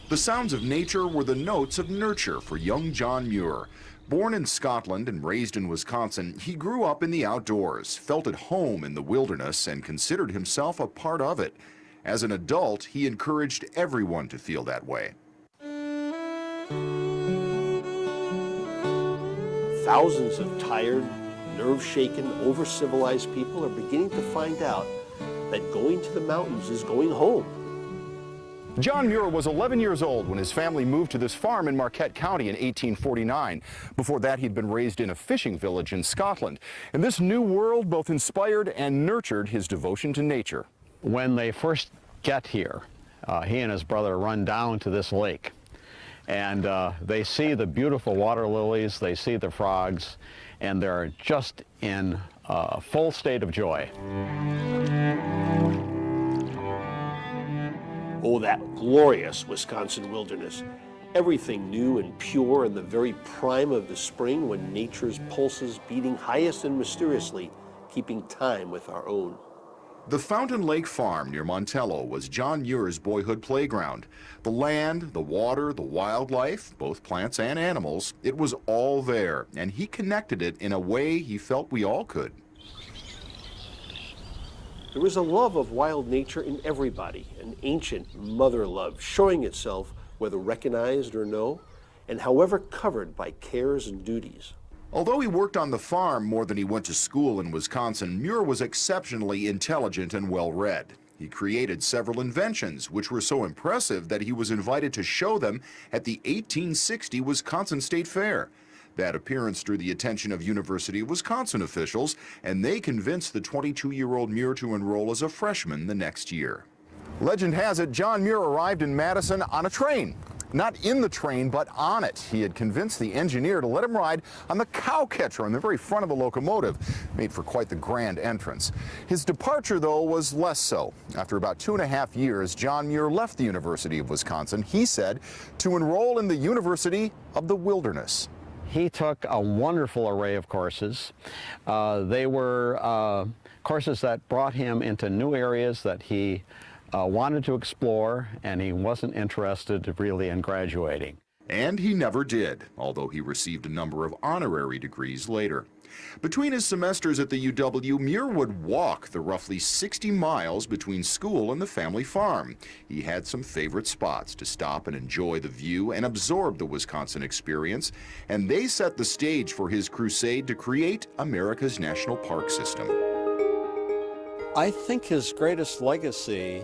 The sounds of nature were the notes of nurture for young John Muir. Born in Scotland and raised in Wisconsin, he grew up in the outdoors, felt at home in the wilderness, and considered himself a part of it. As an adult, he encouraged everyone to feel that way. Thousands of tired, nerve-shaken, over-civilized people are beginning to find out that going to the mountains is going home. John Muir was 11 years old when his family moved to this farm in Marquette County in 1849. Before that, he'd been raised in a fishing village in Scotland. And this new world both inspired and nurtured his devotion to nature. When they first get here, he and his brother run down to this lake. And they see the beautiful water lilies, they see the frogs, and they're just in a full state of joy. Oh, that glorious Wisconsin wilderness. Everything new and pure in the very prime of the spring when nature's pulses beating highest and mysteriously, keeping time with our own. The Fountain Lake Farm near Montello was John Muir's boyhood playground. The land, the water, the wildlife, both plants and animals, it was all there, and he connected it in a way he felt we all could. There is a love of wild nature in everybody, an ancient mother love showing itself whether recognized or no, and however covered by cares and duties. Although he worked on the farm more than he went to school in Wisconsin, Muir was exceptionally intelligent and well-read. He created several inventions, which were so impressive that he was invited to show them at the 1860 Wisconsin State Fair. That appearance drew the attention of University of Wisconsin officials, and they convinced the 22-year-old Muir to enroll as a freshman the next year. Legend has it, John Muir arrived in Madison on a train. Not in the train, but on it. He had convinced the engineer to let him ride on the cow catcher on the very front of the locomotive. Made for quite the grand entrance. His departure, though, was less so. After about 2.5 years, John Muir left the University of Wisconsin, he said, to enroll in the University of the Wilderness. He took a wonderful array of courses. They were courses that brought him into new areas that he wanted to explore, and he wasn't interested really in graduating. And he never did, although he received a number of honorary degrees later. Between his semesters at the UW, Muir would walk the roughly 60 miles between school and the family farm. He had some favorite spots to stop and enjoy the view and absorb the Wisconsin experience, and they set the stage for his crusade to create America's national park system. I think his greatest legacy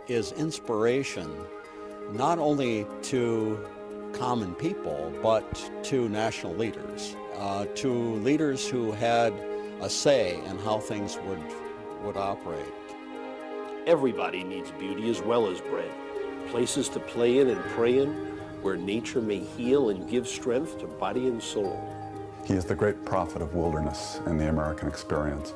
is inspiration, not only to common people, but to national leaders, to leaders who had a say in how things would operate. Everybody needs beauty as well as bread, places to play in and pray in, where nature may heal and give strength to body and soul. He is the great prophet of wilderness in the American experience.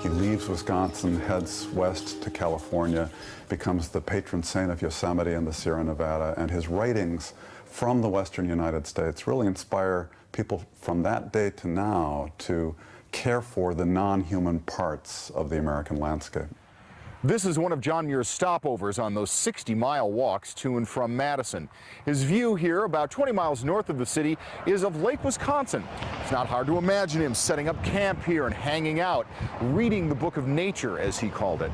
He leaves Wisconsin, heads west to California, becomes the patron saint of Yosemite and the Sierra Nevada, and his writings from the western United States really inspire people from that day to now to care for the non-human parts of the American landscape. This is one of John Muir's stopovers on those 60-mile walks to and from Madison. His view here, about 20 miles north of the city, is of Lake Wisconsin. It's not hard to imagine him setting up camp here and hanging out, reading the book of nature, as he called it.